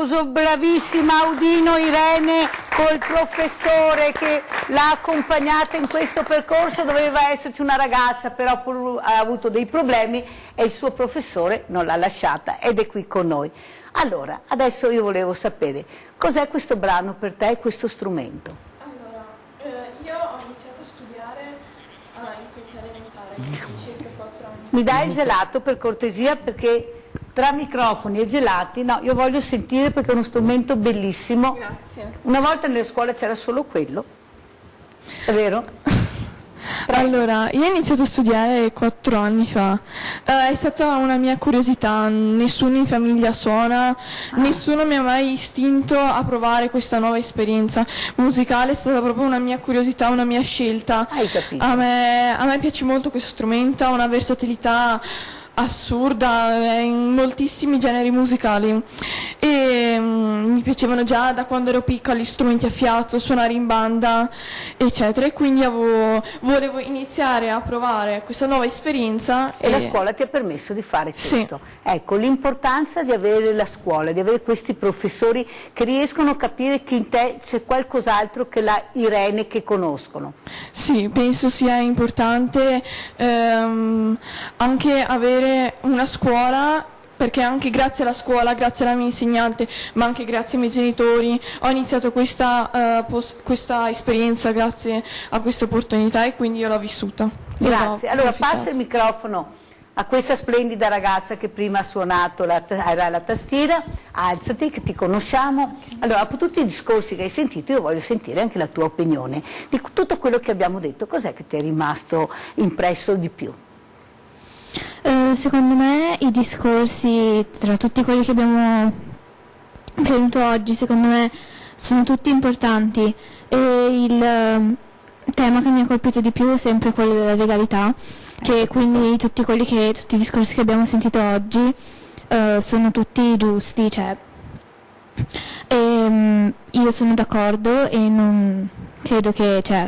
applauso, bravissima Audino Irene col professore che l'ha accompagnata in questo percorso. Doveva esserci una ragazza, però ha avuto dei problemi e il suo professore non l'ha lasciata ed è qui con noi. Allora, adesso io volevo sapere cos'è questo brano per te, questo strumento? Allora, io ho iniziato a studiare in quinta elementare, circa 4 anni. Mi dai il gelato per cortesia, perché tra microfoni e gelati, no, io voglio sentire perché è uno strumento bellissimo. Grazie. Una volta nelle scuole c'era solo quello, è vero? Allora, io ho iniziato a studiare 4 anni fa, è stata una mia curiosità, nessuno in famiglia suona, nessuno mi ha mai istinto a provare questa nuova esperienza musicale, è stata proprio una mia curiosità, una mia scelta. Hai capito? A me piace molto questo strumento, ha una versatilità assurda in moltissimi generi musicali e mi piacevano già da quando ero piccola gli strumenti a fiato, suonare in banda eccetera, e quindi volevo iniziare a provare questa nuova esperienza e la scuola ti ha permesso di fare questo. Sì. Ecco, l'importanza di avere la scuola, di avere questi professori che riescono a capire che in te c'è qualcos'altro che la Irene che conoscono. Sì, penso sia importante anche avere una scuola, perché anche grazie alla scuola, grazie alla mia insegnante, ma anche grazie ai miei genitori, ho iniziato questa esperienza grazie a questa opportunità e quindi io l'ho vissuta. Grazie. Allora passa il microfono a questa splendida ragazza che prima ha suonato la tastiera. Alzati che ti conosciamo. Allora, dopo tutti i discorsi che hai sentito, io voglio sentire anche la tua opinione di tutto quello che abbiamo detto. Cos'è che ti è rimasto impresso di più? Secondo me i discorsi tra tutti quelli che abbiamo tenuto oggi, secondo me sono tutti importanti, e il tema che mi ha colpito di più è sempre quello della legalità, che quindi tutti i discorsi che abbiamo sentito oggi sono tutti giusti, cioè, io sono d'accordo e non credo che c'è.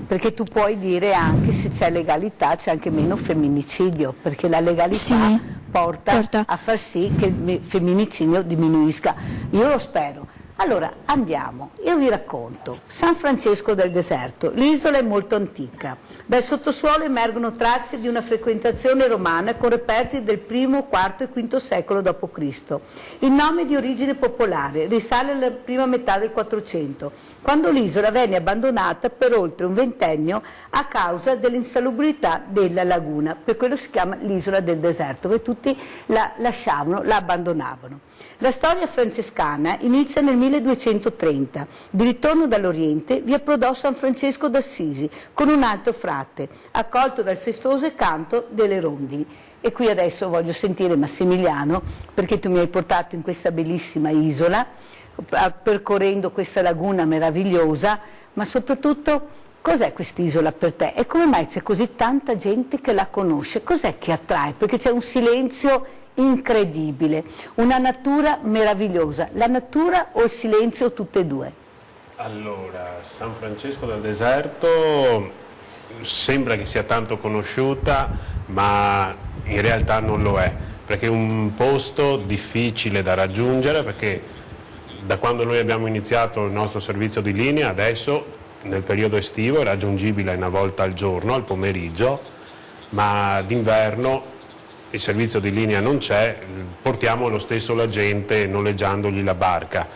Perché tu puoi dire anche se c'è legalità c'è anche meno femminicidio, perché la legalità porta a far sì che il femminicidio diminuisca. Io lo spero. Allora andiamo, io vi racconto. San Francesco del Deserto, l'isola è molto antica. Dal sottosuolo emergono tracce di una frequentazione romana con reperti del I, IV e V secolo d.C. Il nome è di origine popolare, risale alla prima metà del 400, quando l'isola venne abbandonata per oltre un ventennio a causa dell'insalubrità della laguna. Per quello si chiama l'isola del deserto, dove tutti la lasciavano, la abbandonavano. La storia francescana inizia nel 1230. Di ritorno dall'Oriente vi approdò San Francesco d'Assisi con un altro frate, accolto dal festoso canto delle rondini. E qui adesso voglio sentire Massimiliano, perché tu mi hai portato in questa bellissima isola, percorrendo questa laguna meravigliosa, ma soprattutto cos'è quest'isola per te? E come mai c'è così tanta gente che la conosce? Cos'è che attrae? Perché c'è un silenzio incredibile, una natura meravigliosa. La natura o il silenzio, tutte e due? Allora, San Francesco del Deserto sembra che sia tanto conosciuta, ma in realtà non lo è, perché è un posto difficile da raggiungere, perché da quando noi abbiamo iniziato il nostro servizio di linea, adesso nel periodo estivo è raggiungibile una volta al giorno, al pomeriggio, ma d'inverno il servizio di linea non c'è, portiamo lo stesso la gente noleggiandogli la barca.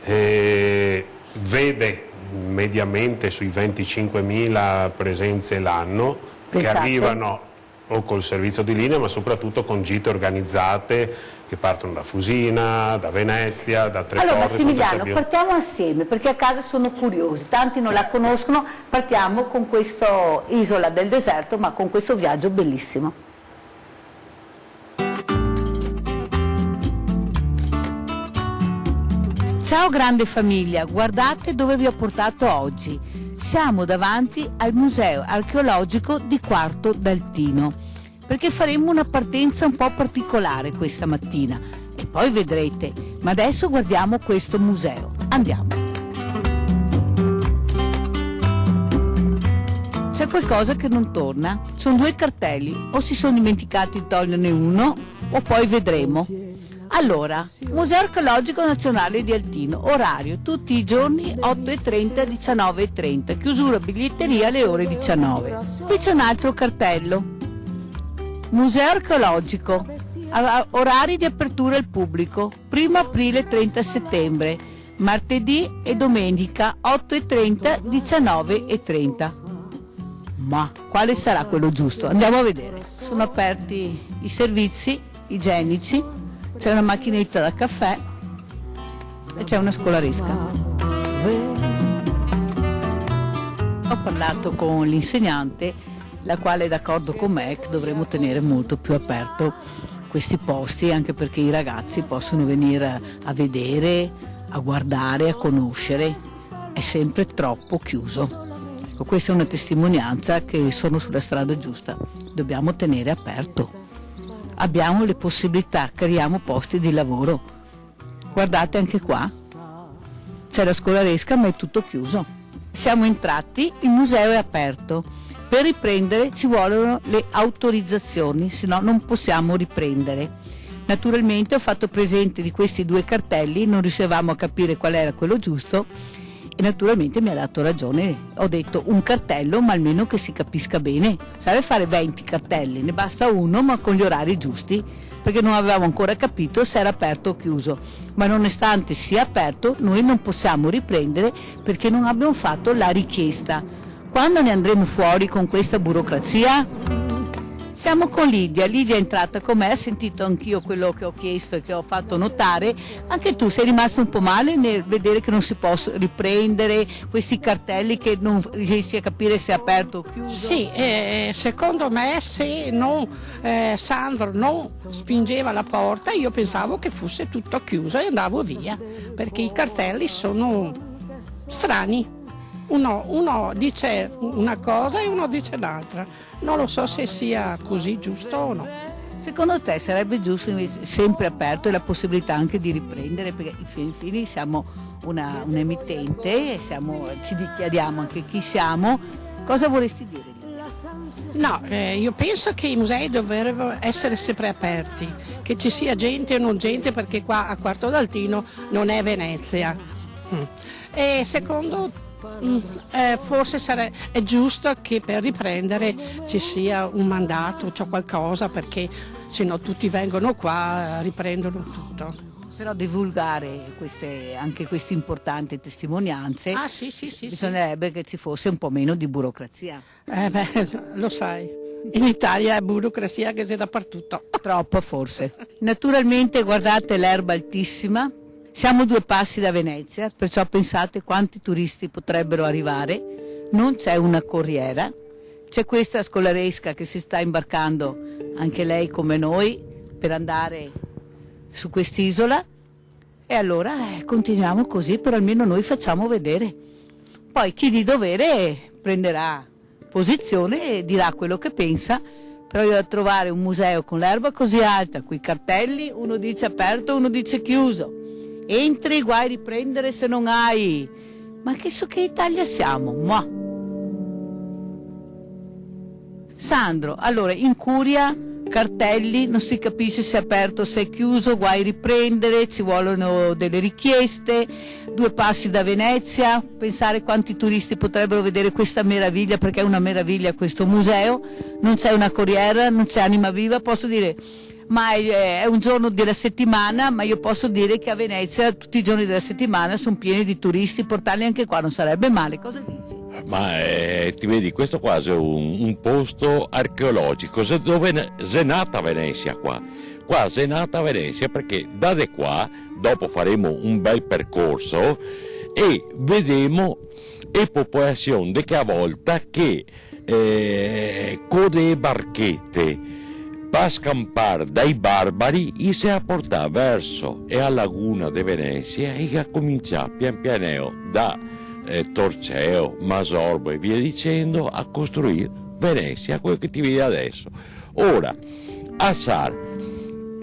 Vede mediamente sui 25.000 presenze l'anno, che arrivano o col servizio di linea, ma soprattutto con gite organizzate che partono da Fusina, da Venezia, da Treporte. Allora Massimiliano, partiamo assieme, perché a casa sono curiosi, tanti non la conoscono. Partiamo con questa isola del deserto, ma con questo viaggio bellissimo. Ciao grande famiglia, guardate dove vi ho portato oggi. Siamo davanti al Museo Archeologico di Quarto d'Altino, perché faremo una partenza un po' particolare questa mattina e poi vedrete. Ma adesso guardiamo questo museo. Andiamo. C'è qualcosa che non torna? Sono due cartelli, o si sono dimenticati di toglierne uno o poi vedremo. Allora, Museo Archeologico Nazionale di Altino, orario tutti i giorni 8:30 19:30, chiusura biglietteria alle ore 19. Qui c'è un altro cartello. Museo Archeologico, orari di apertura al pubblico, 1 aprile 30 settembre, martedì e domenica 8:30 19:30. Ma quale sarà quello giusto? Andiamo a vedere. Sono aperti i servizi igienici. C'è una macchinetta da caffè e c'è una scolaresca. Ho parlato con l'insegnante, la quale è d'accordo con me che dovremmo tenere molto più aperto questi posti, anche perché i ragazzi possono venire a vedere, a guardare, a conoscere. È sempre troppo chiuso. Ecco, questa è una testimonianza che sono sulla strada giusta. Dobbiamo tenere aperto. Abbiamo le possibilità, creiamo posti di lavoro. Guardate anche qua, c'è la scolaresca ma è tutto chiuso. Siamo entrati, il museo è aperto. Per riprendere ci vogliono le autorizzazioni, se no non possiamo riprendere. Naturalmente ho fatto presente di questi 2 cartelli, non riuscivamo a capire qual era quello giusto e naturalmente mi ha dato ragione. Ho detto un cartello, ma almeno che si capisca bene. Serve fare 20 cartelli, ne basta uno ma con gli orari giusti, perché non avevamo ancora capito se era aperto o chiuso. Ma nonostante sia aperto, noi non possiamo riprendere perché non abbiamo fatto la richiesta. Quando ne andremo fuori con questa burocrazia? Siamo con Lidia è entrata con me, ha sentito anch'io quello che ho chiesto e che ho fatto notare. Anche tu sei rimasto un po' male nel vedere che non si possono riprendere questi cartelli, che non riesci a capire se è aperto o chiuso? Sì, secondo me se non, Sandro non spingeva la porta io pensavo che fosse tutto chiuso e andavo via, perché i cartelli sono strani. Uno dice una cosa e uno dice l'altra. Non lo so se sia così giusto o no. Secondo te sarebbe giusto invece sempre aperto e la possibilità anche di riprendere, perché in fine siamo un'emittente, ci dichiariamo anche chi siamo. Cosa vorresti dire? No, io penso che i musei dovrebbero essere sempre aperti, che ci sia gente o non gente, perché qua a Quarto d'Altino non è Venezia. E secondo forse è giusto che per riprendere ci sia un mandato, c'è qualcosa, perché se no tutti vengono qua, riprendono tutto. Però divulgare anche queste importanti testimonianze, sì, bisognerebbe che ci fosse un po' meno di burocrazia. Lo sai, in Italia è burocrazia che c'è dappertutto. Troppo forse. Naturalmente guardate l'erba altissima. Siamo 2 passi da Venezia, perciò pensate quanti turisti potrebbero arrivare. Non c'è una corriera, c'è questa scolaresca che si sta imbarcando, anche lei come noi, per andare su quest'isola. E allora continuiamo così, però almeno noi facciamo vedere. Poi chi di dovere prenderà posizione e dirà quello che pensa, però io devo trovare un museo con l'erba così alta, quei cartelli, uno dice aperto, uno dice chiuso. Entri, guai a riprendere se non hai. Ma che Italia siamo? Ma. Sandro, allora in curia, cartelli, non si capisce se è aperto o se è chiuso, guai a riprendere, ci vogliono delle richieste, 2 passi da Venezia, pensare quanti turisti potrebbero vedere questa meraviglia, perché è una meraviglia questo museo, non c'è una corriera, non c'è anima viva, posso dire. Ma è un giorno della settimana, ma io posso dire che a Venezia tutti i giorni della settimana sono pieni di turisti, portarli anche qua non sarebbe male. Cosa dici? Ma ti vedi, questo qua è un posto archeologico, dove è nata Venezia qua è nata Venezia, perché da qua dopo faremo un bel percorso e vedremo le popolazioni di che a volta che con le barchette per scampare dai barbari e si è portato verso la laguna di Venezia e ha cominciato pian piano da Torceo, Masorbo e via dicendo a costruire Venezia, quello che ti vedi adesso. Ora, a Sar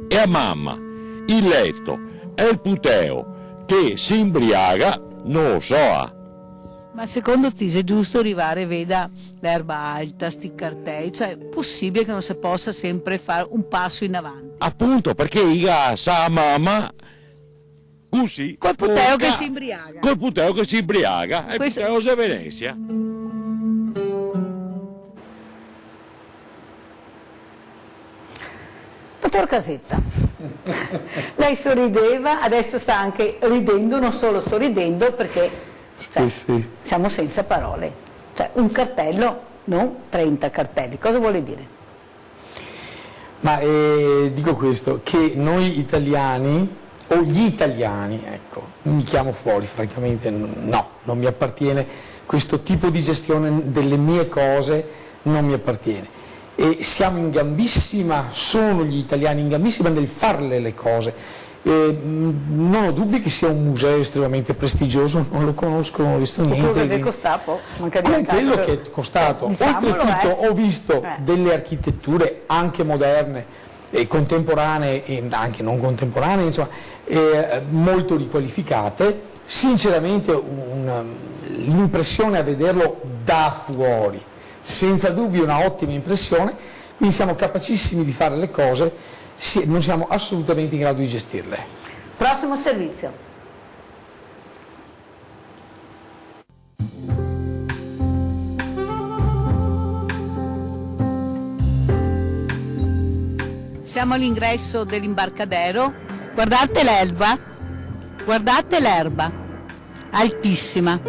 e a mamma, il letto e il puteo che si imbriaga, non lo so, Ma secondo te è giusto arrivare, veda, l'erba alta, sti cartelli, cioè è possibile che non si possa sempre fare un passo in avanti? Appunto, perché Iga sa mamma così Col puteo che si imbriaga. Col puteo che si imbriaga e Questo... il puteo è Venezia. Dottor Casetta, lei sorrideva, adesso sta anche ridendo, non solo sorridendo perché cioè, sì. siamo senza parole. Cioè un cartello, non 30 cartelli, cosa vuole dire? Ma dico questo, che noi italiani, o gli italiani, ecco, mi chiamo fuori, francamente no, non mi appartiene, questo tipo di gestione delle mie cose non mi appartiene. E siamo in gambissima, sono gli italiani in gambissima nel farle le cose. Non ho dubbi che sia un museo estremamente prestigioso, non lo conosco, non ho visto niente. Che costa con quello che è costato. Oltretutto ho visto delle architetture anche moderne e contemporanee e anche non contemporanee, insomma, molto riqualificate. Sinceramente l'impressione a vederlo da fuori, senza dubbio una ottima impressione, quindi siamo capacissimi di fare le cose, non siamo assolutamente in grado di gestirle. Prossimo servizio. Siamo all'ingresso dell'imbarcadero, guardate l'erba, altissima.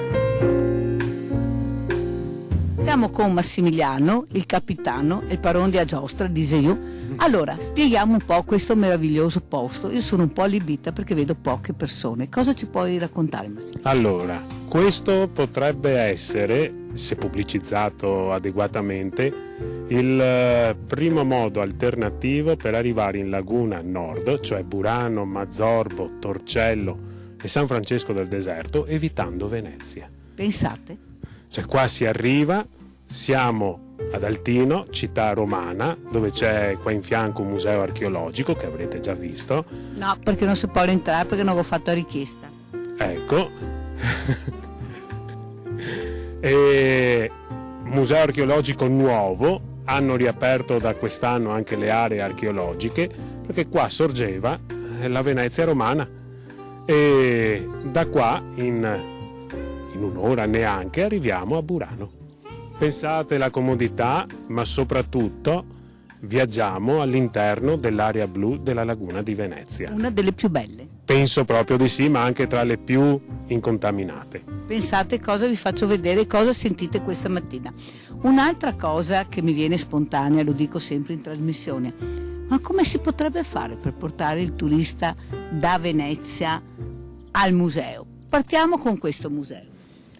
Siamo con Massimiliano, il capitano e il paron di Agiostra di Seiù. Allora, spieghiamo un po' questo meraviglioso posto. Io sono un po' allibita perché vedo poche persone. Cosa ci puoi raccontare, Massimiliano? Allora, questo potrebbe essere, se pubblicizzato adeguatamente, il primo modo alternativo per arrivare in Laguna Nord, cioè Burano, Mazzorbo, Torcello e San Francesco del Deserto, evitando Venezia. Pensate? Cioè qua si arriva, siamo ad Altino, città romana, dove c'è qua in fianco un museo archeologico che avrete già visto. No, perché non si può entrare, perché non avevo fatto la richiesta. Ecco. E museo archeologico nuovo, hanno riaperto da quest'anno anche le aree archeologiche, perché qua sorgeva la Venezia romana. E da qua in un'ora neanche arriviamo a Burano. Pensate alla comodità, ma soprattutto viaggiamo all'interno dell'area blu della laguna di Venezia. Una delle più belle. Penso proprio di sì, ma anche tra le più incontaminate. Pensate cosa vi faccio vedere, cosa sentite questa mattina. Un'altra cosa che mi viene spontanea, lo dico sempre in trasmissione, ma come si potrebbe fare per portare il turista da Venezia al museo? Partiamo con questo museo.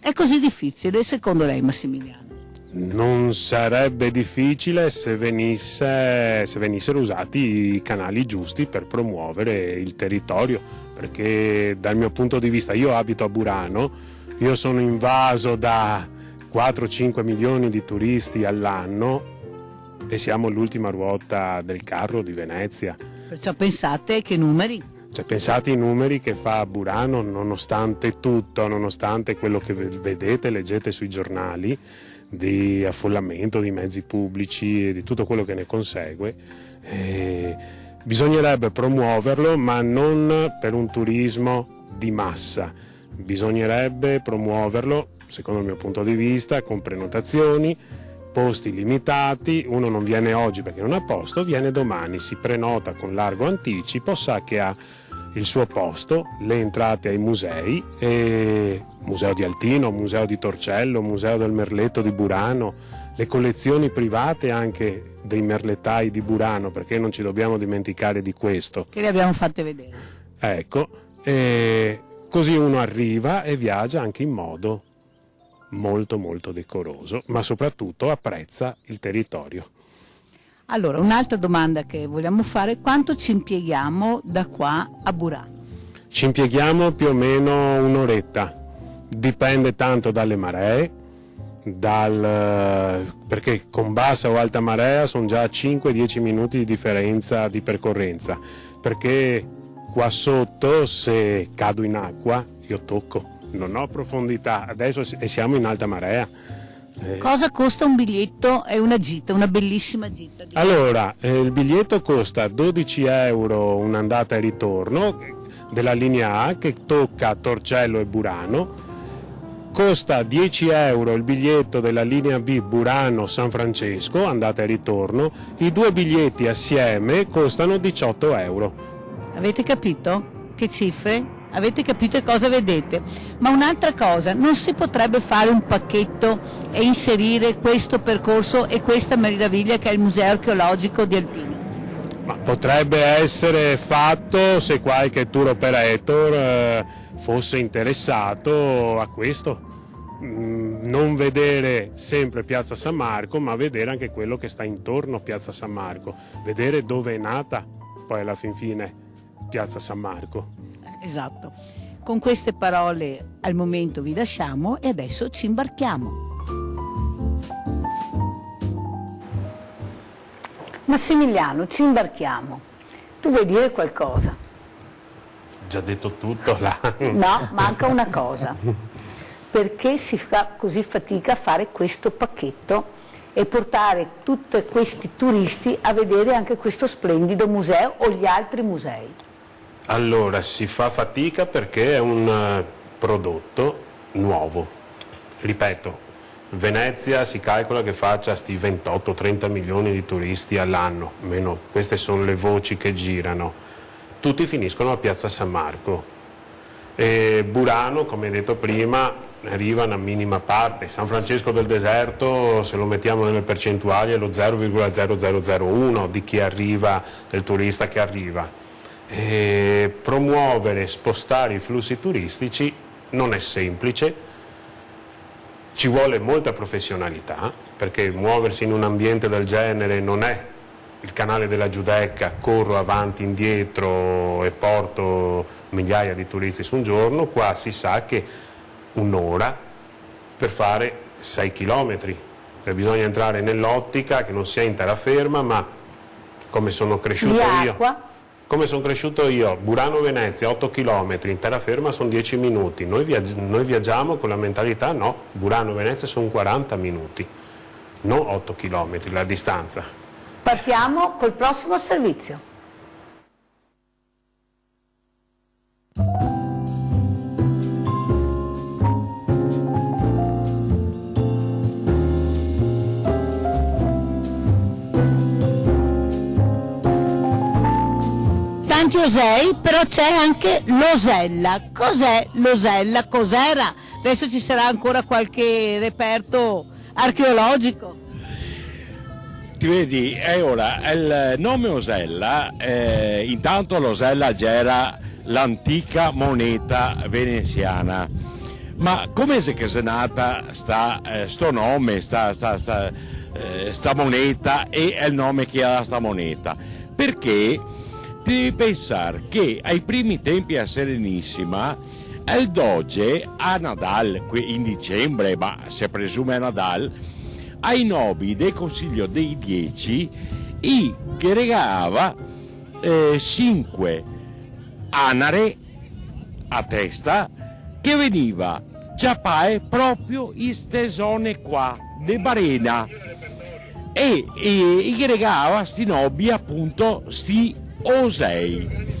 È così difficile, secondo lei, Massimiliano? Non sarebbe difficile se venissero usati i canali giusti per promuovere il territorio, perché dal mio punto di vista, io abito a Burano, io sono invaso da 4-5 milioni di turisti all'anno e siamo l'ultima ruota del carro di Venezia. Perciò pensate che numeri? Cioè, pensate ai numeri che fa Burano, nonostante tutto, nonostante quello che vedete, leggete sui giornali, di affollamento di mezzi pubblici e di tutto quello che ne consegue. Bisognerebbe promuoverlo, ma non per un turismo di massa. Bisognerebbe promuoverlo, secondo il mio punto di vista, con prenotazioni, posti limitati. Uno non viene oggi perché non ha posto, viene domani, si prenota con largo anticipo, sa che ha il suo posto, le entrate ai musei, museo di Altino, museo di Torcello, museo del Merletto di Burano, le collezioni private anche dei merlettai di Burano, perché non ci dobbiamo dimenticare di questo. Che le abbiamo fatte vedere. Ecco, così uno arriva e viaggia anche in modo molto molto decoroso, ma soprattutto apprezza il territorio. Allora, un'altra domanda che vogliamo fare: quanto ci impieghiamo da qua a Burano? Ci impieghiamo più o meno un'oretta, dipende tanto dalle maree, perché con bassa o alta marea sono già 5-10 minuti di differenza di percorrenza, perché qua sotto se cado in acqua io tocco non ho profondità, adesso siamo in alta marea. Cosa costa un biglietto e una gita, una bellissima gita? Allora, il biglietto costa 12 euro un'andata e ritorno della linea A che tocca Torcello e Burano, costa 10 euro il biglietto della linea B Burano-San Francesco, andata e ritorno, i 2 biglietti assieme costano 18 euro. Avete capito? Che cifre? Avete capito cosa vedete? Ma un'altra cosa, non si potrebbe fare un pacchetto e inserire questo percorso e questa meraviglia che è il Museo Archeologico di Altino? Ma potrebbe essere fatto se qualche tour operator fosse interessato a questo. Non vedere sempre Piazza San Marco, ma vedere anche quello che sta intorno a Piazza San Marco, vedere dove è nata poi alla fin fine Piazza San Marco. Esatto. Con queste parole al momento vi lasciamo e adesso ci imbarchiamo. Massimiliano, ci imbarchiamo. Tu vuoi dire qualcosa? Già detto tutto là. No, manca una cosa. Perché si fa così fatica a fare questo pacchetto e portare tutti questi turisti a vedere anche questo splendido museo o gli altri musei? Allora, si fa fatica perché è un prodotto nuovo. Ripeto, Venezia si calcola che faccia sti 28-30 milioni di turisti all'anno, meno, queste sono le voci che girano. Tutti finiscono a Piazza San Marco. E Burano, come detto prima, arriva una minima parte. San Francesco del Deserto, se lo mettiamo nelle percentuali, è lo 0,0001 di chi arriva, del turista che arriva. E promuovere, spostare i flussi turistici non è semplice, ci vuole molta professionalità, perché muoversi in un ambiente del genere non è il canale della Giudecca, corro avanti e indietro e porto migliaia di turisti su un giorno. Qua si sa che un'ora per fare 6 chilometri, cioè bisogna entrare nell'ottica che non sia in terraferma, ma come sono cresciuto io. Come sono cresciuto io, Burano-Venezia 8 km, in terraferma sono 10 minuti, noi viaggiamo con la mentalità no, Burano-Venezia sono 40 minuti, non 8 km la distanza. Partiamo col prossimo servizio. Tanti osei, però c'è anche l'Osella. Cos'è l'Osella? Cos'era? Adesso ci sarà ancora qualche reperto archeologico. Ti vedi, ora il nome Osella, intanto l'Osella già era l'antica moneta veneziana, ma come è che è nata sto nome, sta moneta e è il nome che ha sta moneta? Perché devi pensare che ai primi tempi a Serenissima il doge a Nadal, in dicembre, ma si presume a Nadal, ai nobili del Consiglio dei 10 e che regalava 5 anare a testa che veniva ciapae proprio in stesone qua de Barena e che regalava sti nobili appunto sti osei.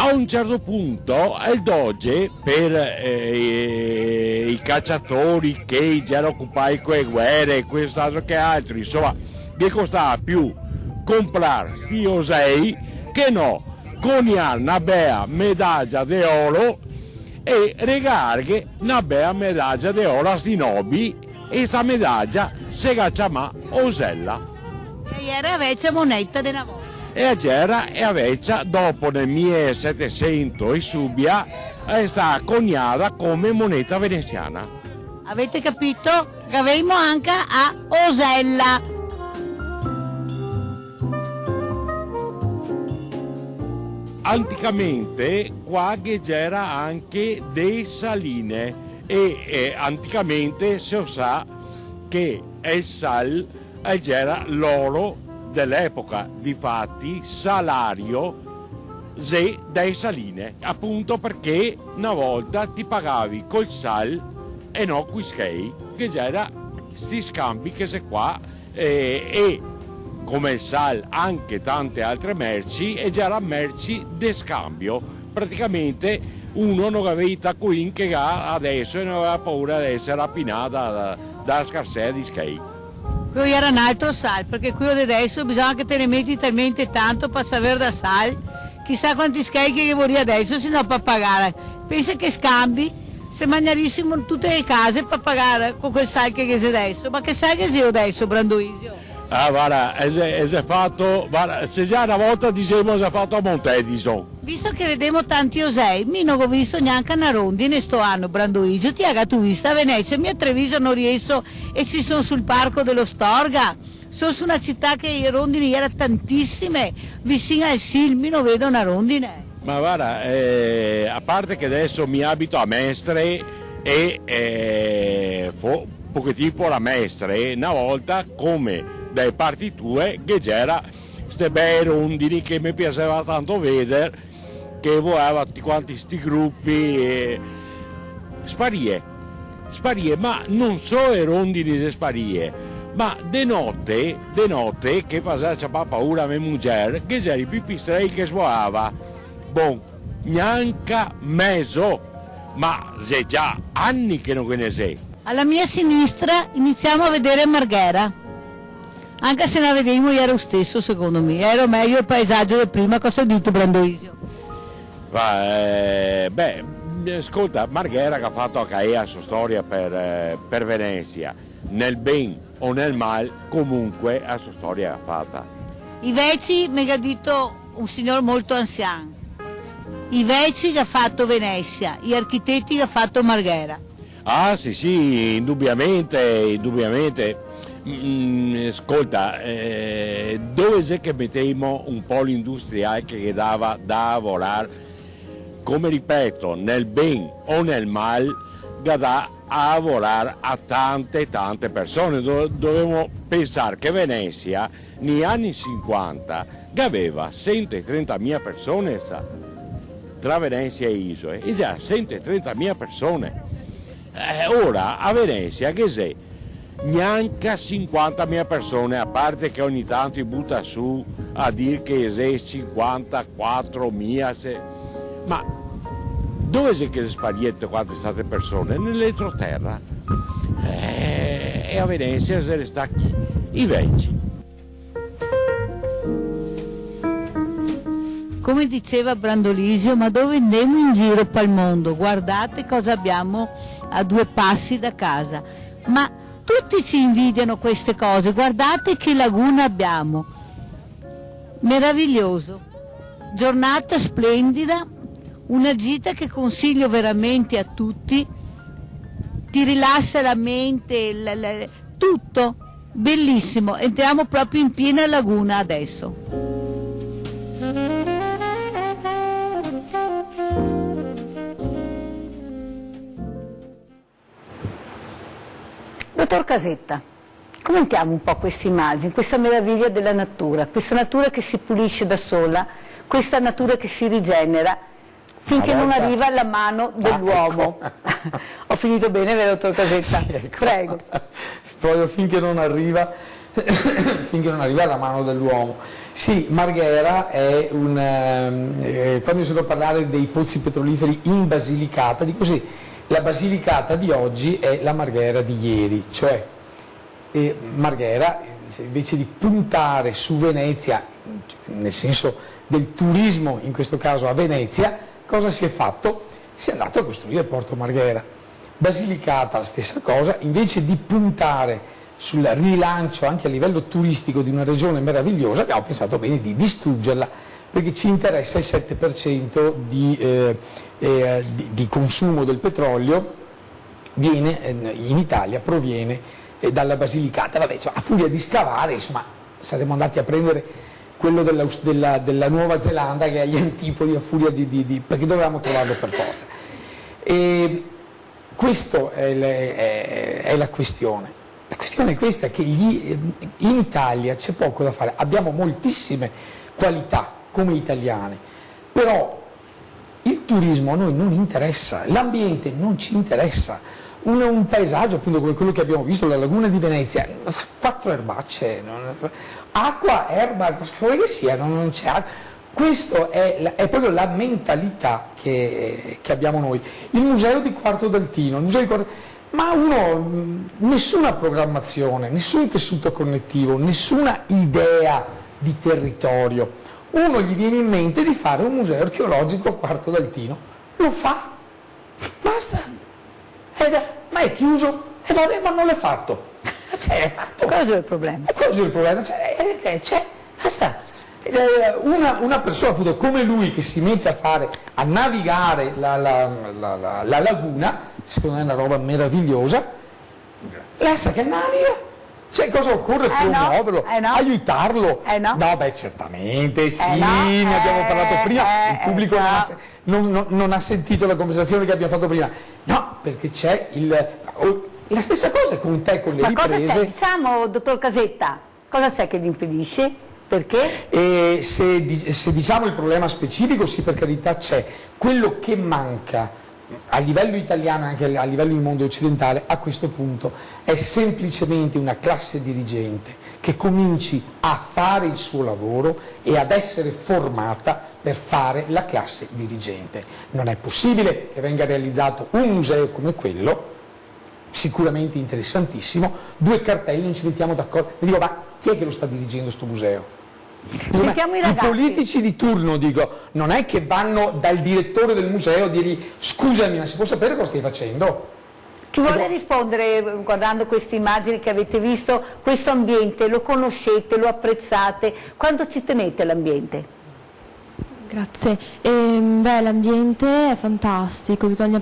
A un certo punto il doge, per i cacciatori che già occupati con le guerre e quest'altro che altro, insomma, che costava più comprare sti osei che no coniare una bella medaglia d'oro e regalare una bella medaglia d'oro a sti nobili, e sta medaglia si chiama Osella. E era invece moneta della volta. E a Gera e a Veccia dopo nel 1700 e subia è stata coniata come moneta veneziana. Avete capito? Che avremo anche a Osella. Anticamente qua c'era anche dei saline e anticamente si sa che il sal era l'oro dell'epoca, difatti salario dai saline, appunto perché una volta ti pagavi col sal e no qui skei, che già era sti scambi che se qua e come il sal anche tante altre merci e già erano merci de scambio, praticamente uno non aveva qui che adesso e non aveva paura di essere rapinata dalla scarsità di skei. Qui era un altro sal, perché qui adesso bisogna che te ne metti talmente tanto per sapere da sal, chissà quanti skei che vorrei adesso, se no per pagare. Pensa che scambi, se mangiarissimo in tutte le case per pagare con quel sal che c'è adesso, ma che sai che c'è adesso, Branduisio? Ah, guarda, è fatto, guarda, se già una volta dicevamo si è fatto a Montedison. Visto che vedemo tanti osei, mi non ho visto neanche una rondine sto anno, Branduisio, ti ha tu vista a Venezia, mi a Treviso non riesco e ci sono sul parco dello Storga, sono su una città che i rondini erano tantissime, vicino al Silmi non vedo una rondine. Ma guarda, a parte che adesso mi abito a Mestre e un pochettino fuori a Mestre, una volta come dai parti tue che c'era queste bei rondini che mi piaceva tanto vedere, che voleva tutti quanti sti gruppi sparie, ma non solo i rondini di sparie, ma de notte che faceva paura a mia moglie, che c'era i pipistrelli che svolava, bon, neanche mezzo, ma c'è già anni che non ne sei. Alla mia sinistra iniziamo a vedere Marghera. Anche se la vedevamo io ero stesso, secondo me, ero meglio il paesaggio del prima. Cosa hai detto, Branduisio? Beh, ascolta, Marghera che ha fatto la sua storia per Venezia, nel ben o nel mal, comunque la sua storia l'ha fatta. I veci, mi ha detto un signor molto anziano, i veci che ha fatto Venezia, gli architetti che ha fatto Marghera. Ah sì, indubbiamente. Ascolta, dove c'è che mettiamo un polo industriale che dava da lavorare, come ripeto, nel ben o nel mal, che dà a lavorare a tante persone. Dovevamo pensare che Venezia, negli anni 50, che aveva 130.000 persone, tra Venezia e isole, e già 130.000 persone. Ora a Venezia che c'è? Neanche 50.000 persone, a parte che ogni tanto si butta su a dire che esiste 54.000, ma dove c'è che spariette quante state persone? Nell'entroterra. E a Venezia se ne sta chi? I vecchi. Come diceva Branduisio, ma dove andiamo in giro per il mondo? Guardate cosa abbiamo a 2 passi da casa. Ma tutti ci invidiano queste cose, guardate che laguna abbiamo, meraviglioso, giornata splendida, una gita che consiglio veramente a tutti, ti rilassa la mente, tutto, bellissimo, entriamo proprio in piena laguna adesso. Dottor Casetta, commentiamo un po' questa immagine, questa meraviglia della natura, questa natura che si pulisce da sola, questa natura che si rigenera finché non arriva la mano dell'uomo. Ecco. Ho finito bene, vero, dottor Casetta? Sì, ecco. Prego. Proprio finché non arriva la mano dell'uomo. Sì, Marghera è quando io sento parlare dei pozzi petroliferi in Basilicata, dico sì, la Basilicata di oggi è la Marghera di ieri, cioè Marghera invece di puntare su Venezia, nel senso del turismo in questo caso a Venezia, cosa si è fatto? Si è andato a costruire Porto Marghera. Basilicata la stessa cosa, invece di puntare sul rilancio anche a livello turistico di una regione meravigliosa, abbiamo pensato bene di distruggerla, perché ci interessa il 7% di consumo del petrolio in Italia proviene dalla Basilicata. Vabbè, cioè, a furia di scavare, insomma, saremmo andati a prendere quello della Nuova Zelanda, che è agli antipodi, a furia perché dovevamo trovarlo per forza. E questa è la questione. La questione è questa, che in Italia c'è poco da fare, abbiamo moltissime qualità come italiane, però il turismo a noi non interessa, l'ambiente non ci interessa. Un paesaggio appunto come quello che abbiamo visto, la laguna di Venezia, 4 erbacce, acqua, erba, cosa che sia, non c'è acqua. Questa è proprio la mentalità che abbiamo noi. Il museo di Quarto d'Altino, ma nessuna programmazione, nessun tessuto connettivo, nessuna idea di territorio. Uno gli viene in mente di fare un museo archeologico a Quarto d'Altino, lo fa, basta, ma è chiuso, e vabbè, ma non l'è fatto. È fatto. Cosa è il problema? Cosa è il problema? Basta. Una persona appunto come lui che si mette a navigare la laguna, secondo me è una roba meravigliosa, lascia che naviga. Cioè, cosa occorre? Promuoverlo, aiutarlo? No, beh, certamente sì, ne abbiamo parlato prima, il pubblico non ha sentito la conversazione che abbiamo fatto prima. No, perché c'è la stessa cosa con te, con le riprese. Ma cosa c'è? Diciamo, dottor Casetta, cosa c'è che vi impedisce? Perché? Se diciamo il problema specifico, sì, per carità c'è. Quello che manca a livello italiano e anche a livello del mondo occidentale a questo punto è semplicemente una classe dirigente che cominci a fare il suo lavoro e ad essere formata per fare la classe dirigente. Non è possibile che venga realizzato un museo come quello, sicuramente interessantissimo, 2 cartelli, non ci mettiamo d'accordo. Mi dico, ma chi è che lo sta dirigendo sto museo? Sentiamo i ragazzi. I politici di turno, dico, non è che vanno dal direttore del museo a dirgli scusami, ma si può sapere cosa stai facendo? Chi vuole rispondere guardando queste immagini che avete visto? Questo ambiente lo conoscete, lo apprezzate? Quanto ci tenete all'ambiente? Grazie. L'ambiente è fantastico, bisogna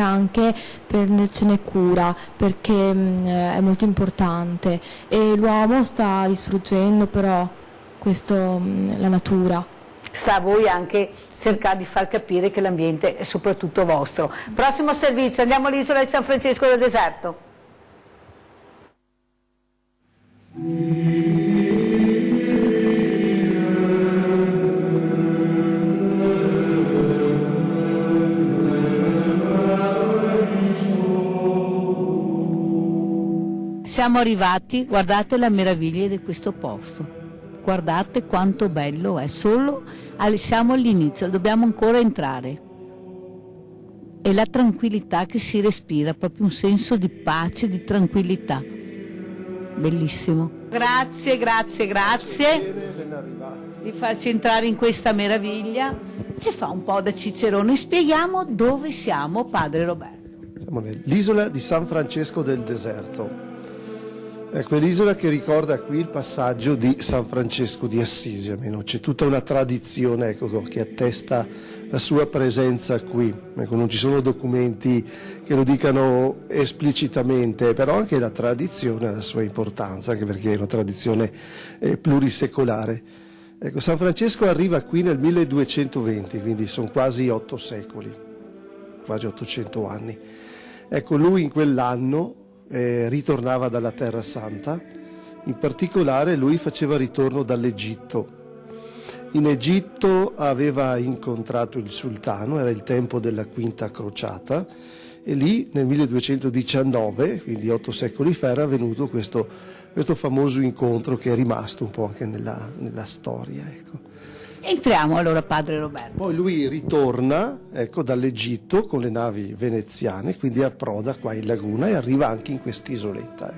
anche prendercene cura perché è molto importante e l'uomo sta distruggendo però la natura. Sta a voi anche cercare di far capire che l'ambiente è soprattutto vostro. Prossimo servizio, andiamo all'isola di San Francesco del Deserto. Siamo arrivati, guardate la meraviglia di questo posto, guardate quanto bello è, siamo all'inizio, dobbiamo ancora entrare. E la tranquillità che si respira, proprio un senso di pace, di tranquillità. Bellissimo. Grazie di farci entrare in questa meraviglia. Ci fa un po' da cicerone, spieghiamo dove siamo, padre Roberto. Siamo nell'isola di San Francesco del Deserto. È quell'isola che ricorda qui il passaggio di San Francesco di Assisi, almeno c'è tutta una tradizione che attesta la sua presenza qui. Non ci sono documenti che lo dicano esplicitamente, però anche la tradizione ha la sua importanza, anche perché è una tradizione plurisecolare. San Francesco arriva qui nel 1220, quindi sono quasi 8 secoli, quasi 800 anni. Lui in quell'anno ritornava dalla Terra Santa, in particolare lui faceva ritorno dall'Egitto. In Egitto aveva incontrato il sultano, era il tempo della Quinta Crociata, e lì nel 1219, quindi 8 secoli fa, era avvenuto questo famoso incontro che è rimasto un po' anche nella storia. Entriamo allora, padre Roberto. Poi lui ritorna dall'Egitto con le navi veneziane, quindi approda qua in laguna e arriva anche in quest'isoletta.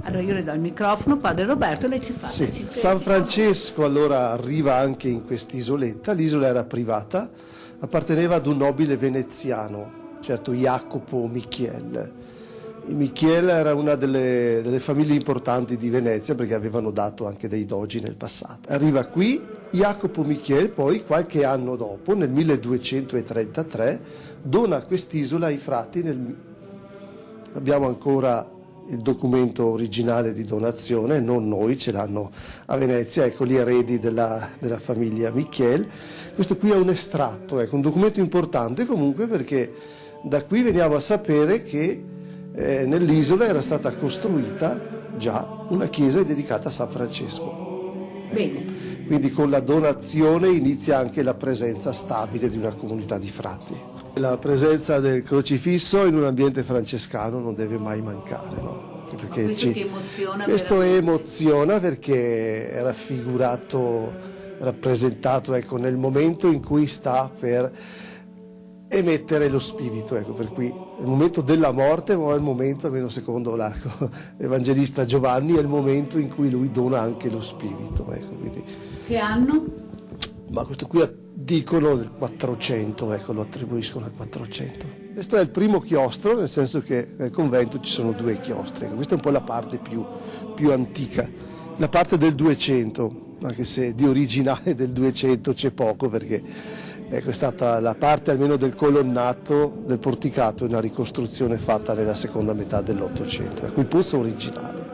Allora io le do il microfono, padre Roberto, lei ci fa. Sì. San Francesco allora arriva anche in quest'isoletta, l'isola era privata, apparteneva ad un nobile veneziano, certo Jacopo Michiel. Michiel era una delle famiglie importanti di Venezia perché avevano dato anche dei dogi nel passato. Arriva qui Jacopo Michiel, poi qualche anno dopo, nel 1233, dona quest'isola ai frati. Abbiamo ancora il documento originale di donazione, non noi, ce l'hanno a Venezia, gli eredi della famiglia Michiel. Questo qui è un estratto, un documento importante comunque perché da qui veniamo a sapere che nell'isola era stata costruita già una chiesa dedicata a San Francesco. Bene. quindi con la donazione inizia anche la presenza stabile di una comunità di frati. La presenza del crocifisso in un ambiente francescano non deve mai mancare, no? Perché questo emoziona perché è rappresentato ecco, nel momento in cui sta per emettere lo spirito, ecco, per cui il momento della morte, ma è il momento, almeno secondo l'Evangelista Giovanni, è il momento in cui lui dona anche lo spirito. Ecco, quindi. Che anno? Ma questo qui dicono del 400, ecco, lo attribuiscono al 400. Questo è il primo chiostro, nel senso che nel convento ci sono 2 chiostri, ecco, questa è un po' la parte più antica. La parte del 200, anche se di originale del 200 c'è poco, perché ecco, è stata la parte almeno del colonnato, del porticato, una ricostruzione fatta nella seconda metà dell'800. Ecco, il pozzo originale.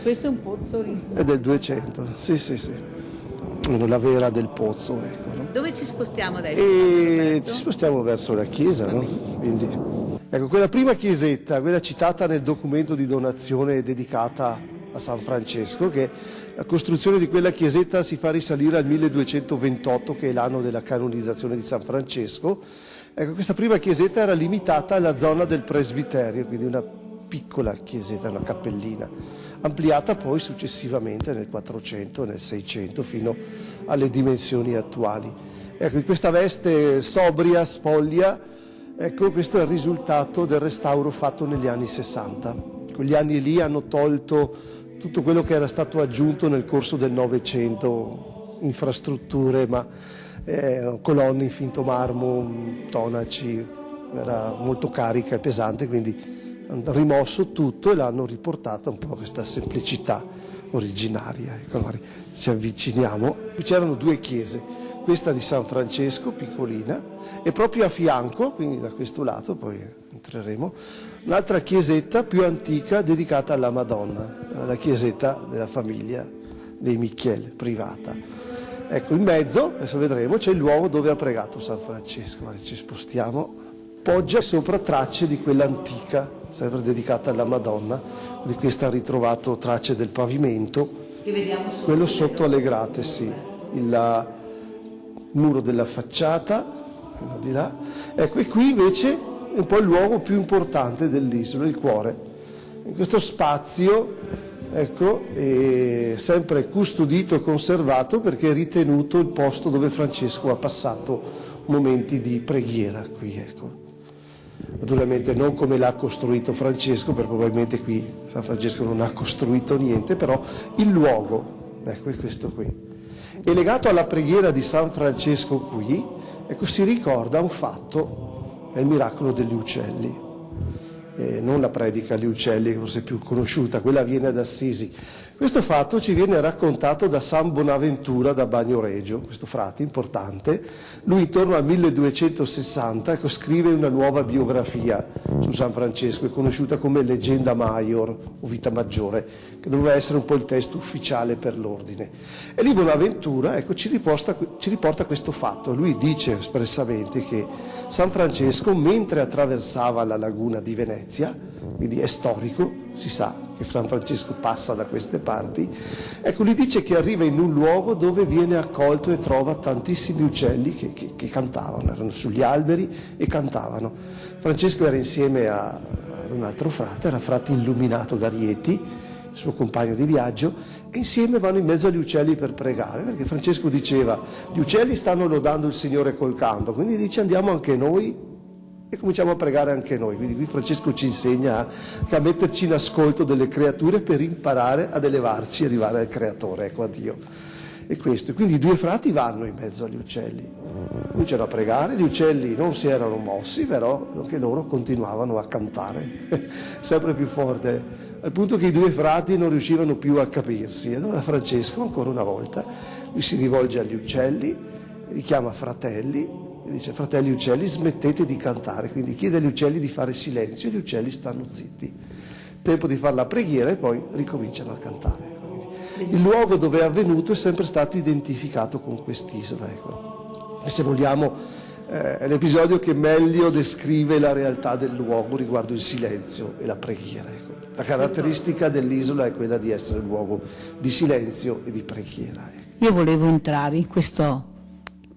Questo è un pozzo originale? È del 200, sì. La vera del pozzo, ecco, no? Dove ci spostiamo adesso? Ci spostiamo verso la chiesa, no? Quindi, ecco, quella prima chiesetta, quella citata nel documento di donazione dedicata a San Francesco, che la costruzione di quella chiesetta si fa risalire al 1228, che è l'anno della canonizzazione di San Francesco. Ecco, questa prima chiesetta era limitata alla zona del presbiterio, quindi una piccola chiesetta, una cappellina, ampliata poi successivamente nel 400 e nel 600 fino alle dimensioni attuali. Ecco, in questa veste sobria, spoglia, ecco, questo è il risultato del restauro fatto negli anni 60. Quegli anni lì hanno tolto tutto quello che era stato aggiunto nel corso del Novecento, infrastrutture, ma colonne in finto marmo, tonaci, era molto carica e pesante, quindi hanno rimosso tutto e l'hanno riportata un po' a questa semplicità originaria. Ecco, magari ci avviciniamo. C'erano 2 chiese, questa di San Francesco, piccolina, e proprio a fianco, quindi da questo lato, poi entreremo, un'altra chiesetta più antica dedicata alla Madonna, la chiesetta della famiglia dei Michiel, privata. Ecco, in mezzo, adesso vedremo, c'è il luogo dove ha pregato San Francesco. Ci spostiamo. Poggia sopra tracce di quella antica, sempre dedicata alla Madonna, di questa ha ritrovato tracce del pavimento, quello sotto alle grate, sì, il muro della facciata, quello di là. Ecco, e qui invece è un po' il luogo più importante dell'isola, il cuore. In questo spazio, ecco, è sempre custodito e conservato perché è ritenuto il posto dove Francesco ha passato momenti di preghiera qui, ecco. Naturalmente non come l'ha costruito Francesco, perché probabilmente qui San Francesco non ha costruito niente, però il luogo, ecco, è questo qui. E legato alla preghiera di San Francesco qui, ecco, si ricorda un fatto, è il miracolo degli uccelli. Non la predica agli uccelli, che forse è più conosciuta, quella avviene ad Assisi. Questo fatto ci viene raccontato da San Bonaventura da Bagnoregio, questo frate importante. Lui intorno al 1260 ecco, scrive una nuova biografia su San Francesco, è conosciuta come Legenda Maior o Vita Maggiore, che doveva essere un po' il testo ufficiale per l'ordine. E lì Bonaventura ecco, ci riporta questo fatto. Lui dice espressamente che San Francesco, mentre attraversava la laguna di Venezia, quindi è storico, si sa che San Francesco passa da queste parti, ecco, lui dice che arriva in un luogo dove viene accolto e trova tantissimi uccelli che cantavano, erano sugli alberi e cantavano. Francesco era insieme ad un altro frate, era frate Illuminato d'Arieti, il suo compagno di viaggio, e insieme vanno in mezzo agli uccelli per pregare, perché Francesco diceva, gli uccelli stanno lodando il Signore col canto, quindi dice andiamo anche noi e cominciamo a pregare anche noi. Quindi qui Francesco ci insegna a metterci in ascolto delle creature per imparare ad elevarci e arrivare al Creatore, ecco, a Dio. E questo, quindi i 2 frati vanno in mezzo agli uccelli, cominciano a pregare, gli uccelli non si erano mossi, però anche loro continuavano a cantare, sempre più forte, al punto che i 2 frati non riuscivano più a capirsi. E allora Francesco, ancora una volta, lui si rivolge agli uccelli, li chiama fratelli, e dice, fratelli uccelli, smettete di cantare, quindi chiede agli uccelli di fare silenzio e gli uccelli stanno zitti. Tempo di fare la preghiera e poi ricominciano a cantare. Quindi, il luogo dove è avvenuto è sempre stato identificato con quest'isola. Ecco. E se vogliamo è l'episodio che meglio descrive la realtà del luogo riguardo il silenzio e la preghiera. Ecco. La caratteristica dell'isola è quella di essere un luogo di silenzio e di preghiera. Ecco. Io volevo entrare in questo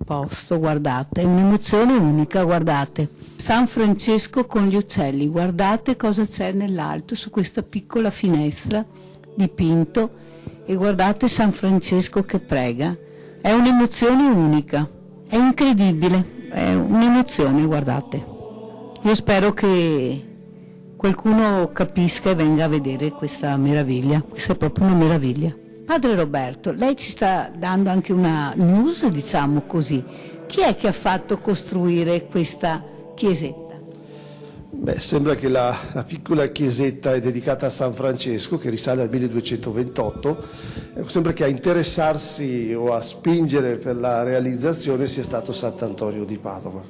posto, guardate, è un'emozione unica, guardate. San Francesco con gli uccelli, guardate cosa c'è nell'alto su questa piccola finestra dipinto e guardate San Francesco che prega. È un'emozione unica, è incredibile, è un'emozione, guardate. Io spero che qualcuno capisca e venga a vedere questa meraviglia, questa è proprio una meraviglia. Padre Roberto, lei ci sta dando anche una news, diciamo così. Chi è che ha fatto costruire questa chiesetta? Beh, sembra che la piccola chiesetta è dedicata a San Francesco, che risale al 1228. Sembra che a interessarsi o a spingere per la realizzazione sia stato Sant'Antonio di Padova.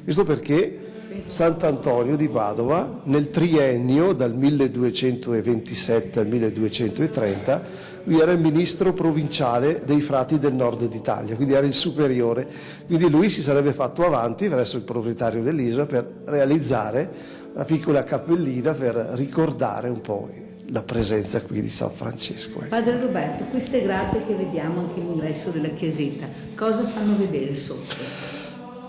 Questo perché Sant'Antonio di Padova nel triennio dal 1227 al 1230 lui era il ministro provinciale dei frati del nord d'Italia, quindi era il superiore, quindi lui si sarebbe fatto avanti verso il proprietario dell'isola per realizzare la piccola cappellina per ricordare un po' la presenza qui di San Francesco. Padre Roberto, queste grate che vediamo anche all'ingresso della chiesetta, cosa fanno vedere sotto?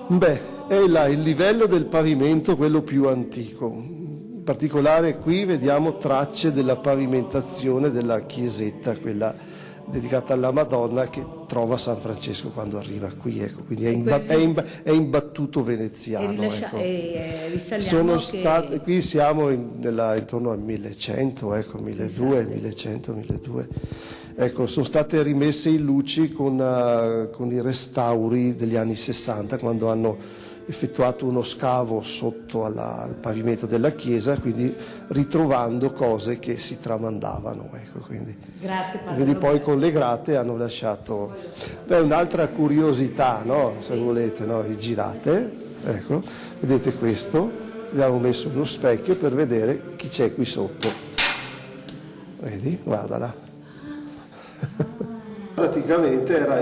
Beh, è il livello del pavimento quello più antico. In particolare qui vediamo tracce della pavimentazione della chiesetta, quella dedicata alla Madonna che trova San Francesco quando arriva qui, ecco, quindi è imbattuto veneziano. Qui siamo intorno al 1100, ecco, 1200. Ecco, sono state rimesse in luci con i restauri degli anni 60, quando hanno effettuato uno scavo sotto al pavimento della chiesa, quindi ritrovando cose che si tramandavano. Ecco, quindi poi con le grate hanno lasciato... Beh, un'altra curiosità, no? Se volete, no? Vi girate, ecco, vedete questo, abbiamo messo uno specchio per vedere chi c'è qui sotto. Vedi? Guardala. Praticamente era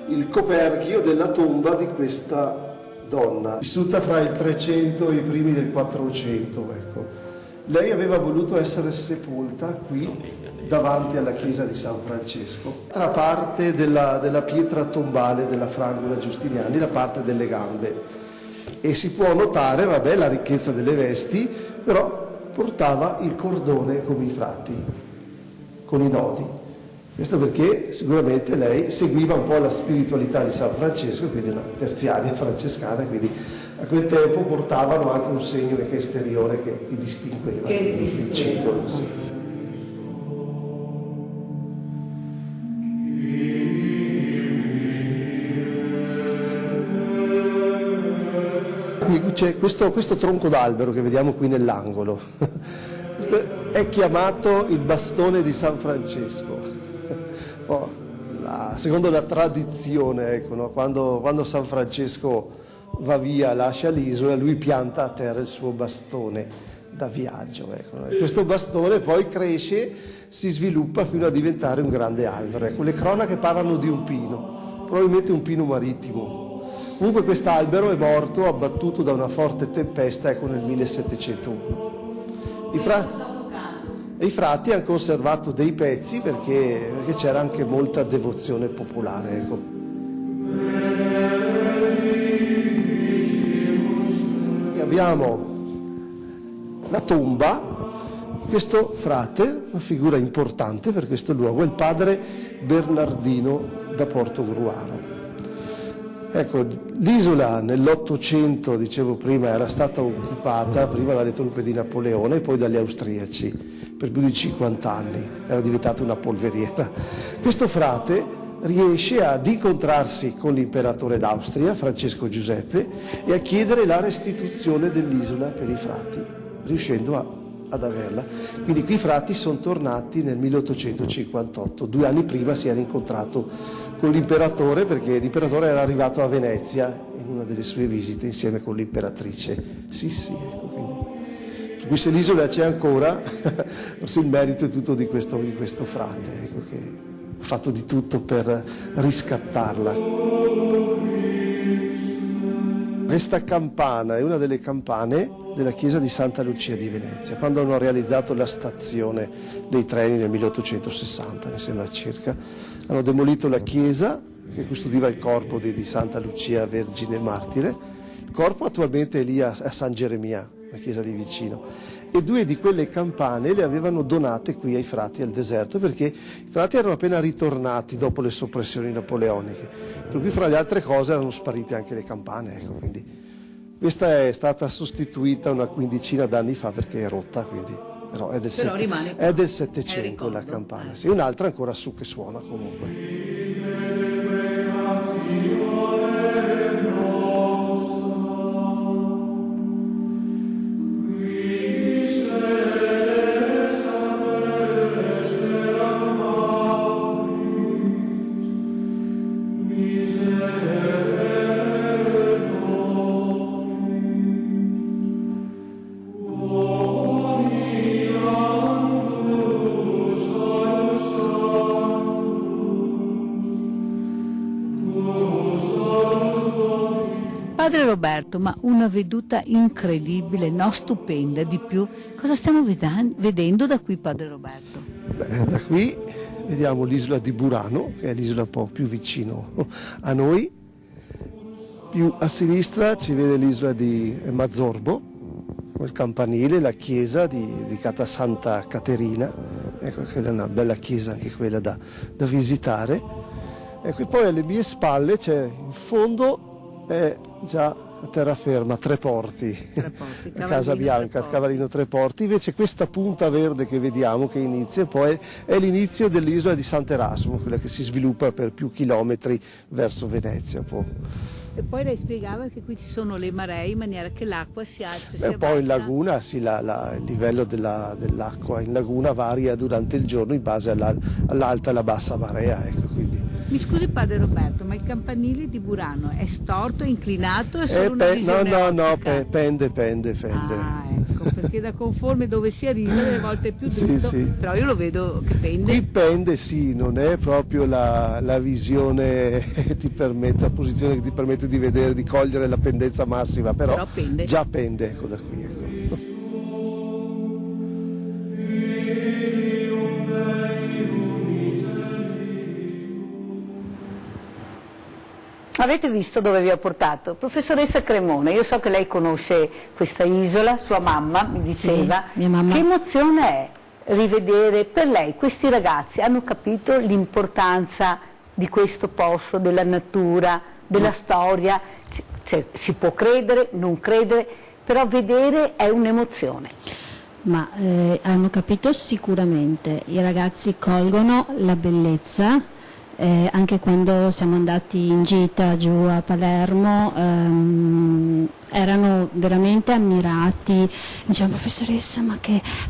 il coperchio della tomba di questa donna, vissuta fra il 300 e i primi del 400, ecco. Lei aveva voluto essere sepolta qui davanti alla chiesa di San Francesco, tra parte della pietra tombale della Frangola Giustiniani, la parte delle gambe, e si può notare, vabbè, la ricchezza delle vesti, però portava il cordone come i frati, con i nodi. Questo perché sicuramente lei seguiva un po' la spiritualità di San Francesco, quindi una terziaria francescana, quindi a quel tempo portavano anche un segno esteriore che li distingueva, il simbolo. Sì. Qui c'è questo tronco d'albero che vediamo qui nell'angolo, questo è chiamato il bastone di San Francesco. Secondo la tradizione, ecco, no? Quando San Francesco va via, lascia l'isola, lui pianta a terra il suo bastone da viaggio. Ecco, no? E questo bastone poi cresce, si sviluppa fino a diventare un grande albero. Ecco, le cronache parlano di un pino, probabilmente un pino marittimo. Comunque quest'albero è morto abbattuto da una forte tempesta, ecco, nel 1701. I frati hanno conservato dei pezzi perché c'era anche molta devozione popolare. Ecco. Abbiamo la tomba di questo frate, una figura importante per questo luogo, è il padre Bernardino da Portogruaro. Ecco, l'isola nell'800, dicevo prima, era stata occupata prima dalle truppe di Napoleone e poi dagli austriaci per più di 50 anni, era diventata una polveriera. Questo frate riesce ad incontrarsi con l'imperatore d'Austria, Francesco Giuseppe, e a chiedere la restituzione dell'isola per i frati, riuscendo ad averla. Quindi qui i frati sono tornati nel 1858, 2 anni prima si era incontrato con l'imperatore, perché l'imperatore era arrivato a Venezia in una delle sue visite insieme con l'imperatrice Sissi. Ecco, quindi. Per cui se l'isola c'è ancora, forse il merito è tutto di questo frate, ecco, che ha fatto di tutto per riscattarla. Questa campana è una delle campane della chiesa di Santa Lucia di Venezia, quando hanno realizzato la stazione dei treni nel 1860, mi sembra circa. Hanno demolito la chiesa che custodiva il corpo di Santa Lucia Vergine Martire. Il corpo attualmente è lì a San Geremia, la chiesa lì vicino, e 2 di quelle campane le avevano donate qui ai frati al deserto, perché i frati erano appena ritornati dopo le soppressioni napoleoniche, per cui fra le altre cose erano sparite anche le campane, ecco, quindi questa è stata sostituita una quindicina d'anni fa perché è rotta, quindi, però è del 700 la campana, sì, un'altra ancora su che suona comunque. Padre Roberto, ma una veduta incredibile, no, stupenda, di più. Cosa stiamo vedendo da qui, Padre Roberto? Beh, da qui vediamo l'isola di Burano, che è l'isola un po' più vicino a noi. Più a sinistra ci vede l'isola di Mazzorbo, il campanile, la chiesa dedicata a Santa Caterina. Ecco, quella è una bella chiesa anche quella da visitare. Ecco, poi alle mie spalle c'è in fondo è già a terraferma Tre Porti, Casa Bianca, Cavallino Tre Porti. Invece questa punta verde che vediamo che inizia poi è l'inizio dell'isola di Sant'Erasmo, quella che si sviluppa per più chilometri verso Venezia. E poi lei spiegava che qui ci sono le maree in maniera che l'acqua si alza e si abbassa. Poi in laguna sì, il livello dell'acqua in laguna varia durante il giorno in base all'alta e alla bassa marea, ecco, quindi. Mi scusi Padre Roberto, ma il campanile di Burano è storto, è inclinato, è solo una visione no, pende. Ah, ecco, perché da conforme dove si arriva delle volte è più dritto, sì. Però io lo vedo che pende. Qui pende, sì, non è proprio la visione che ti permette, la posizione che ti permette di vedere, di cogliere la pendenza massima, però pende. Già pende, ecco, da qui. Ecco. Avete visto dove vi ho portato? Professoressa Cremona, io so che lei conosce questa isola, sua mamma mi diceva. Sì, mia mamma. Che emozione è rivedere, per lei questi ragazzi hanno capito l'importanza di questo posto, della natura, della storia, cioè, si può credere, non credere, però vedere è un'emozione. Ma hanno capito sicuramente, i ragazzi colgono la bellezza. Anche quando siamo andati in gita giù a Palermo erano veramente ammirati, dicevano professoressa ma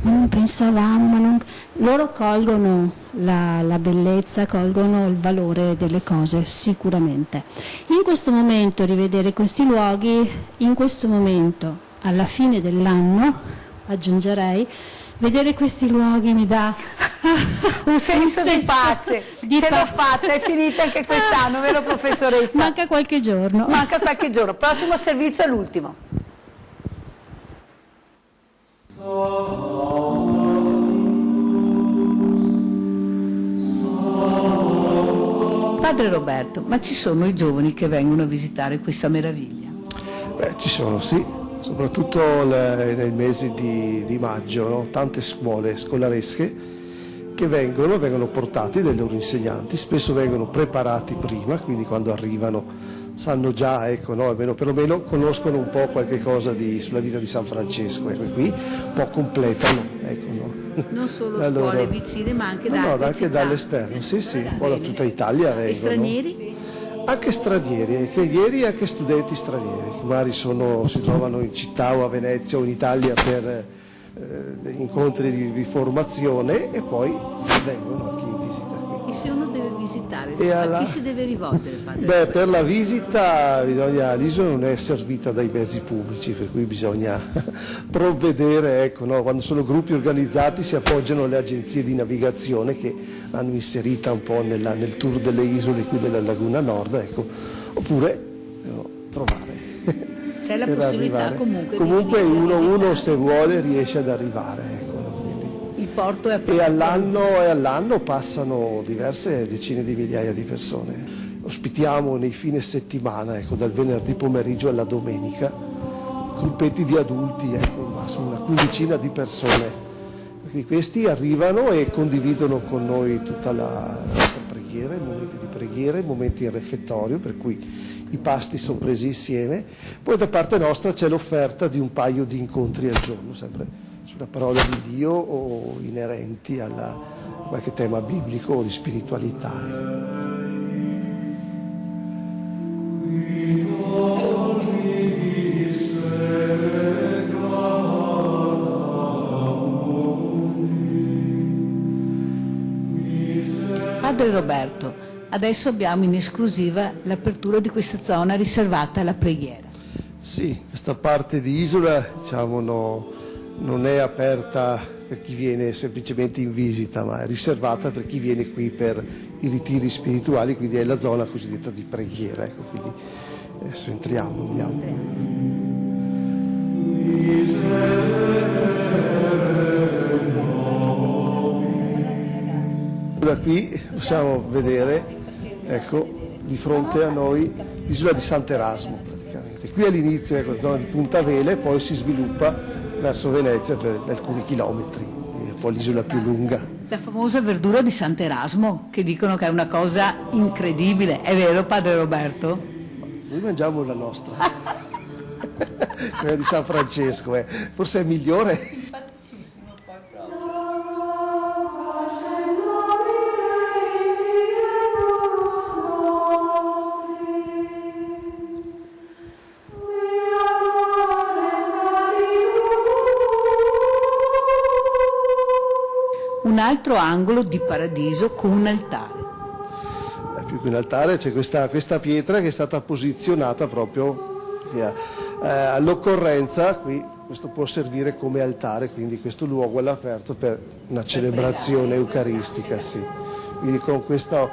non pensavamo, loro colgono la bellezza, colgono il valore delle cose sicuramente. In questo momento rivedere questi luoghi, in questo momento alla fine dell'anno aggiungerei, vedere questi luoghi mi dà un senso di pace. Ce l'ho fatta, è finita anche quest'anno, vero professoressa? Manca qualche giorno. Manca qualche giorno. Prossimo servizio è l'ultimo. Padre Roberto, ma ci sono i giovani che vengono a visitare questa meraviglia? Beh, ci sono, sì. Soprattutto nei mesi di maggio, no? Tante scuole scolaresche che vengono portati dai loro insegnanti, spesso vengono preparati prima, quindi quando arrivano sanno già, ecco, no? Perlomeno conoscono un po' qualche cosa sulla vita di San Francesco, ecco, e qui un po' completano, ecco, no? Non solo scuole vicine, ma anche da altre anche città. Dall'esterno, sì, un po' da tutta Italia vengono. E stranieri? Anche stranieri, ieri anche studenti stranieri, che magari si trovano in città o a Venezia o in Italia per incontri di formazione e poi vengono anche in visita qui. E se uno deve visitare, a chi si deve rivolgere, padre? Beh, per la visita l'isola non è servita dai mezzi pubblici, per cui bisogna provvedere, ecco, no? Quando sono gruppi organizzati si appoggiano alle agenzie di navigazione che hanno inserita un po' nel tour delle isole qui della Laguna Nord, ecco, oppure devono trovare C'è la per possibilità arrivare. comunque di uno se vuole riesce ad arrivare. Ecco. Il porto è E all'anno passano diverse decine di migliaia di persone. Ospitiamo nei fine settimana, ecco, dal venerdì pomeriggio alla domenica, gruppetti di adulti, ecco, massimo una quindicina di persone. Perché questi arrivano e condividono con noi tutta la nostra preghiera, i momenti di preghiera, i momenti in refettorio, per cui i pasti sono presi insieme. Poi da parte nostra c'è l'offerta di un paio di incontri al giorno, sempre sulla parola di Dio o inerenti a qualche tema biblico o di spiritualità. Padre Roberto, adesso abbiamo in esclusiva l'apertura di questa zona riservata alla preghiera. Sì, questa parte di Isola, diciamo, non è aperta per chi viene semplicemente in visita, ma è riservata per chi viene qui per i ritiri spirituali, quindi è la zona cosiddetta di preghiera. Ecco, quindi adesso entriamo, andiamo. Da qui possiamo vedere, ecco, di fronte a noi l'isola di Sant'Erasmo praticamente. Qui all'inizio è la zona di Punta Vele, poi si sviluppa verso Venezia per alcuni chilometri, è poi l'isola più lunga. La famosa verdura di Sant'Erasmo, che dicono che è una cosa incredibile, è vero Padre Roberto? Noi mangiamo la nostra, quella di San Francesco, forse è migliore. Un altro angolo di paradiso con un altare. Più che un altare c'è questa pietra che è stata posizionata proprio all'occorrenza, qui questo può servire come altare, quindi questo luogo all'aperto per una celebrazione eucaristica, sì. Quindi con questa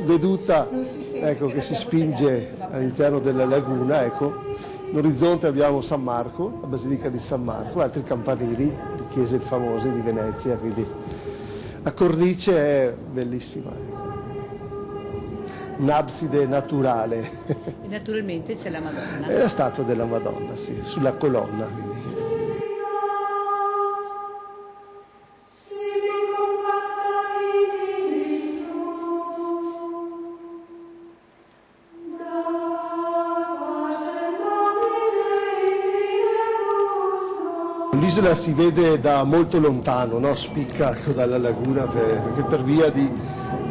veduta, ecco, che si spinge all'interno della laguna, ecco, in orizzonte abbiamo San Marco, la Basilica di San Marco, altri campanili di chiese famose di Venezia, quindi la cornice è bellissima, un'abside naturale. E naturalmente c'è la Madonna. È la statua della Madonna, sì, sulla colonna. Quindi. L'isola si vede da molto lontano, no? Spicca, ecco, dalla laguna perché per via di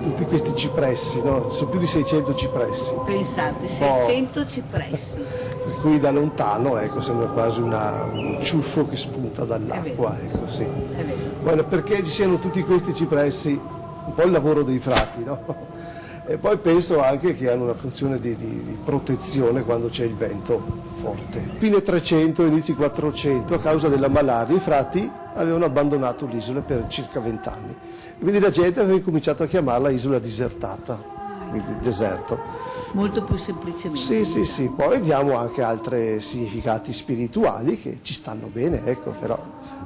tutti questi cipressi, no? Sono più di 600 cipressi. Pensate, 600 cipressi. Per cui da lontano, ecco, sembra quasi un ciuffo che spunta dall'acqua, ecco, sì. Bueno, perché ci siano tutti questi cipressi? Un po' il lavoro dei frati, no? E poi penso anche che hanno una funzione di protezione quando c'è il vento forte. Fine 300, inizi 400, a causa della malaria, i frati avevano abbandonato l'isola per circa 20 anni. Quindi la gente aveva cominciato a chiamarla isola disertata, quindi deserto. Molto più semplicemente. Sì, poi diamo anche altri significati spirituali che ci stanno bene, ecco, però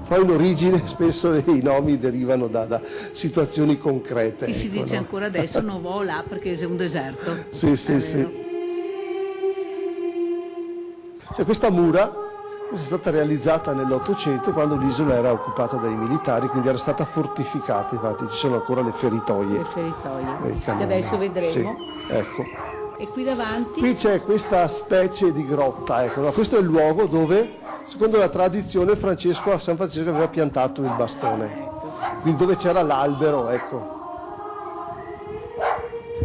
poi in origine spesso i nomi derivano da situazioni concrete. E si dice ancora adesso non va là perché è un deserto. Sì. Cioè, questa mura è stata realizzata nell'800 quando l'isola era occupata dai militari, quindi era stata fortificata, infatti ci sono ancora le feritoie. Le feritoie, che adesso vedremo. Sì, ecco. E qui davanti? Qui c'è questa specie di grotta, ecco. Questo è il luogo dove, secondo la tradizione, San Francesco aveva piantato il bastone, quindi dove c'era l'albero, ecco.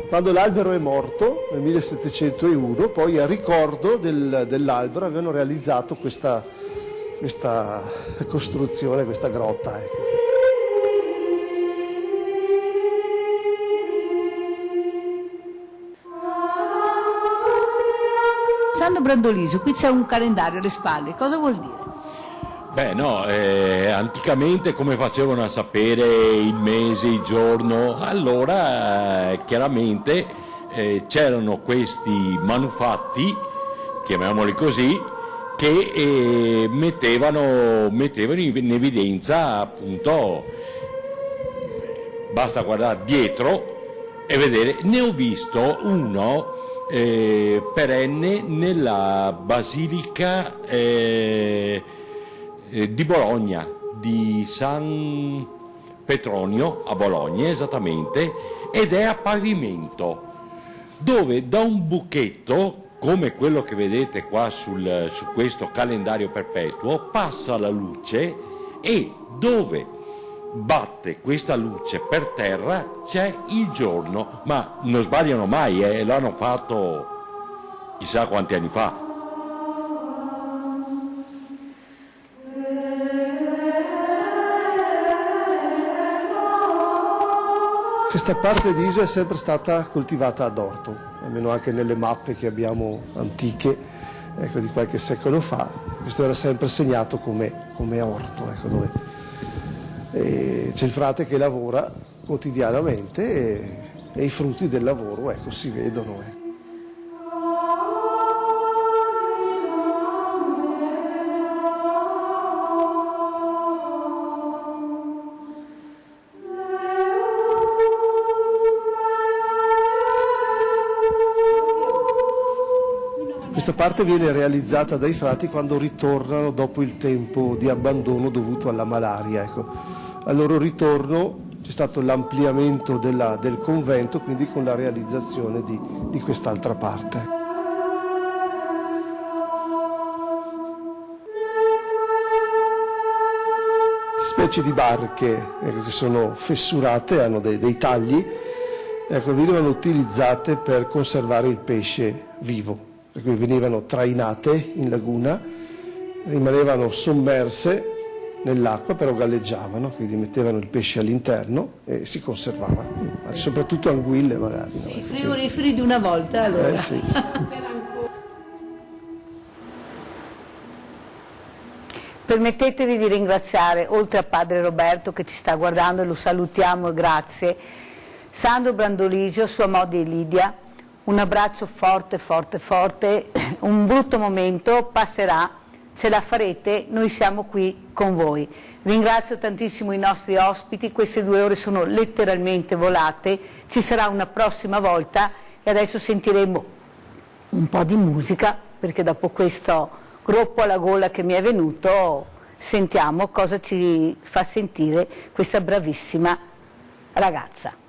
Quando l'albero è morto, nel 1701, poi a ricordo dell'albero avevano realizzato questa costruzione, questa grotta, ecco. Sandro Brandoliso, qui c'è un calendario alle spalle, cosa vuol dire? Beh no, anticamente come facevano a sapere il mese, il giorno, allora chiaramente c'erano questi manufatti, chiamiamoli così, che mettevano in evidenza, appunto, basta guardare dietro e vedere. Ne ho visto uno perenne nella Basilica di Bologna, di San Petronio a Bologna esattamente, ed è a pavimento, dove da un buchetto come quello che vedete qua su questo calendario perpetuo passa la luce, e dove batte questa luce per terra c'è il giorno, ma non sbagliano mai, l'hanno fatto chissà quanti anni fa. Questa parte di isola è sempre stata coltivata ad orto, almeno anche nelle mappe che abbiamo antiche, ecco, di qualche secolo fa. Questo era sempre segnato come orto, ecco, dove c'è il frate che lavora quotidianamente e i frutti del lavoro, ecco, si vedono. Ecco. Questa parte viene realizzata dai frati quando ritornano dopo il tempo di abbandono dovuto alla malaria. Ecco. Al loro ritorno c'è stato l'ampliamento del convento, quindi con la realizzazione di quest'altra parte. Specie di barche, ecco, che sono fessurate, hanno dei tagli, ecco, venivano utilizzate per conservare il pesce vivo. Per cui venivano trainate in laguna, rimanevano sommerse nell'acqua, però galleggiavano, quindi mettevano il pesce all'interno e si conservava, soprattutto anguille magari. Sì, frigoriferi di una volta allora. Sì. Permettetevi di ringraziare, oltre a padre Roberto che ci sta guardando e lo salutiamo, grazie, Sandro Brandolisio, sua moglie Lidia. Un abbraccio forte, forte, forte, un brutto momento passerà, ce la farete, noi siamo qui con voi. Ringrazio tantissimo i nostri ospiti, queste 2 ore sono letteralmente volate, ci sarà una prossima volta e adesso sentiremo un po' di musica, perché dopo questo groppo alla gola che mi è venuto, sentiamo cosa ci fa sentire questa bravissima ragazza.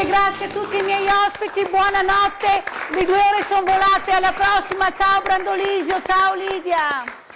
Grazie a tutti i miei ospiti, buonanotte, le 2 ore sono volate, alla prossima, ciao Brandolisio, ciao Lidia.